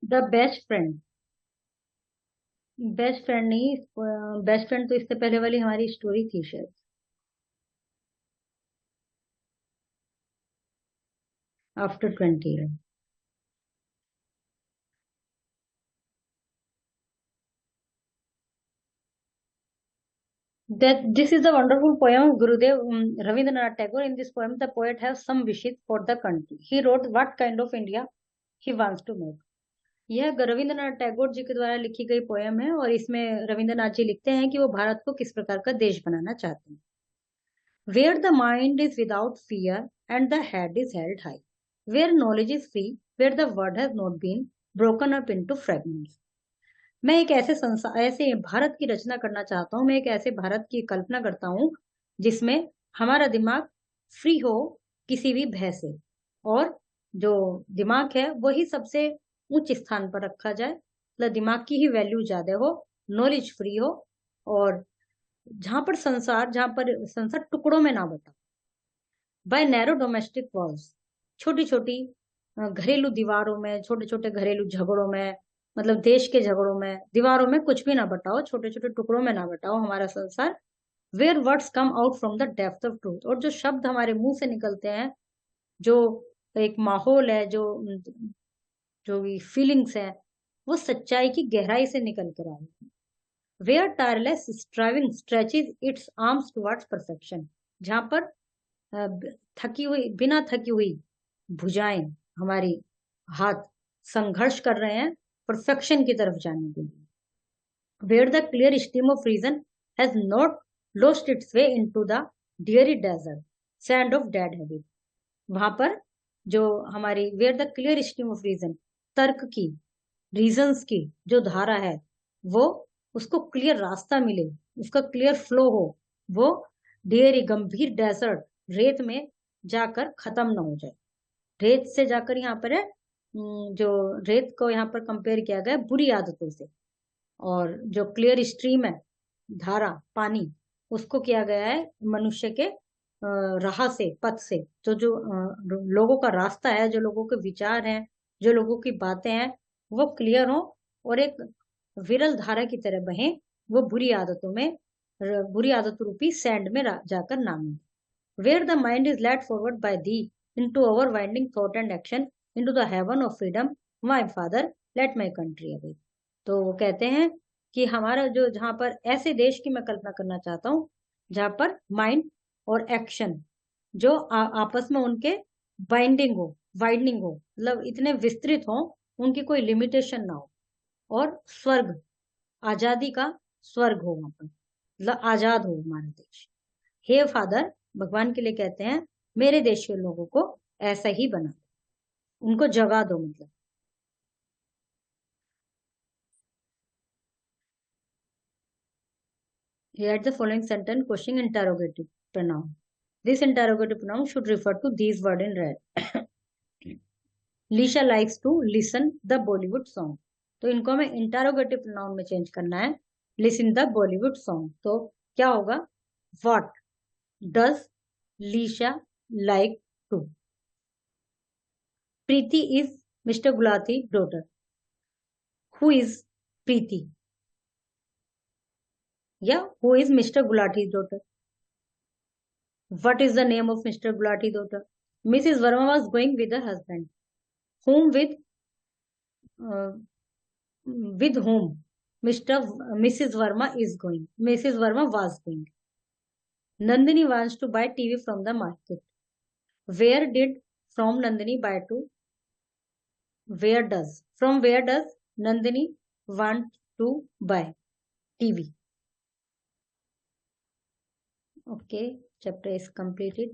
The best friend. Best friend नहीं, best friend तो इससे पहले वाली हमारी स्टोरी थी शायद। After 20 year. That this is a wonderful poem of Gurudev Rabindranath Tagore. In this poem, the poet has some wishes for the country. He wrote what kind of India he wants to make. यह रविंद्रनाथ टैगोर जी के द्वारा लिखी गई poem है और इसमें रविंद्रनाथ जी लिखते हैं कि वो भारत को किस प्रकार का देश बनाना चाहते हैं। Where the mind is without fear and the head is held high. Where knowledge is free, where the word has not been broken up into fragments. मैं एक ऐसे संसार, ऐसे भारत की रचना करना चाहता हूँ। मैं एक ऐसे भारत की कल्पना करता हूँ जिसमें हमारा दिमाग फ्री हो किसी भी भय से, और जो दिमाग है वही सबसे उच्च स्थान पर रखा जाए, मतलब दिमाग की ही वैल्यू ज्यादा हो, नॉलेज फ्री हो, और जहां पर संसार टुकड़ों में ना बटा। बाय नैरो डोमेस्टिक वॉल्स, छोटी छोटी घरेलू दीवारों में, छोटे छोटे घरेलू झगड़ों में, मतलब देश के झगड़ों में, दीवारों में कुछ भी ना बटाओ, छोटे छोटे टुकड़ों में ना बटाओ हमारा संसार। Where words come out from the depth of truth, और जो शब्द हमारे मुंह से निकलते हैं, जो एक माहौल है, जो जो फीलिंग्स है, वो सच्चाई की गहराई से निकल कर आए। Where tireless striving stretches its arms towards perfection, जहां पर थकी हुई, बिना थकी हुई भुजाएं, हमारी हाथ संघर्ष कर रहे हैं परफेक्शन की तरफ जाने के लिए। Where the clear stream of reason has not lost its way into the dreary desert sand of dead habit, वहां पर जो हमारी where the clear stream of reason, तर्क की, रीजंस की जो धारा है, वो उसको क्लियर रास्ता मिले, उसका क्लियर फ्लो हो, वो ढेर गंभीर डेजर्ट, रेत में जाकर खत्म ना हो जाए। रेत से जाकर यहाँ पर है, जो रेत को यहाँ पर कंपेयर किया गया है बुरी आदतों से, और जो क्लियर स्ट्रीम है, धारा, पानी, उसको किया गया है मनुष्य के राह से, पथ से, जो जो लोगों का रास्ता है, जो लोगों के विचार हैं, जो लोगों की बातें हैं, वो क्लियर हो और एक विरल धारा की तरह बहे, वो बुरी आदतों रूपी सैंड में जाकर ना मिले। Where the mind is led forward by thee into our winding thought and action into the heaven of freedom, my father, let my country away. तो वो कहते हैं कि हमारा जो, जहां पर ऐसे देश की मैं कल्पना करना चाहता हूँ जहां पर माइंड और एक्शन जो आपस में उनके बाइंडिंग हो, वाइडनिंग हो, मतलब इतने विस्तृत हो, उनकी कोई लिमिटेशन ना हो, और स्वर्ग, आजादी का स्वर्ग हो वहां पर, मतलब आजाद हो हमारा देश। हे फादर, भगवान के लिए कहते हैं, मेरे देश के लोगों को ऐसा ही बना दो, उनको जगा दो, मतलब। Here the following sentence question interrogative pronoun. This interrogative pronoun should refer to these words in red. Lisha likes to listen the Bollywood song. तो इनको हमें इंटरोगेटिव प्रोनाउन में चेंज करना है, लिसन द बॉलीवुड सॉन्ग। तो क्या होगा? What does Leesha like to? Preeti is mister Gulati daughter. Who is Preeti? या who is mister Gulati daughter? What is the name of Mr. Gulati daughter? Mrs. Verma was going with her husband. Whom uh, with whom Mrs. Verma is going. Mrs. Verma was going. Nandini wants to buy TV from the market. Where did from Nandini buy to? Where does from where does Nandini want to buy TV? Okay, chapter is completed.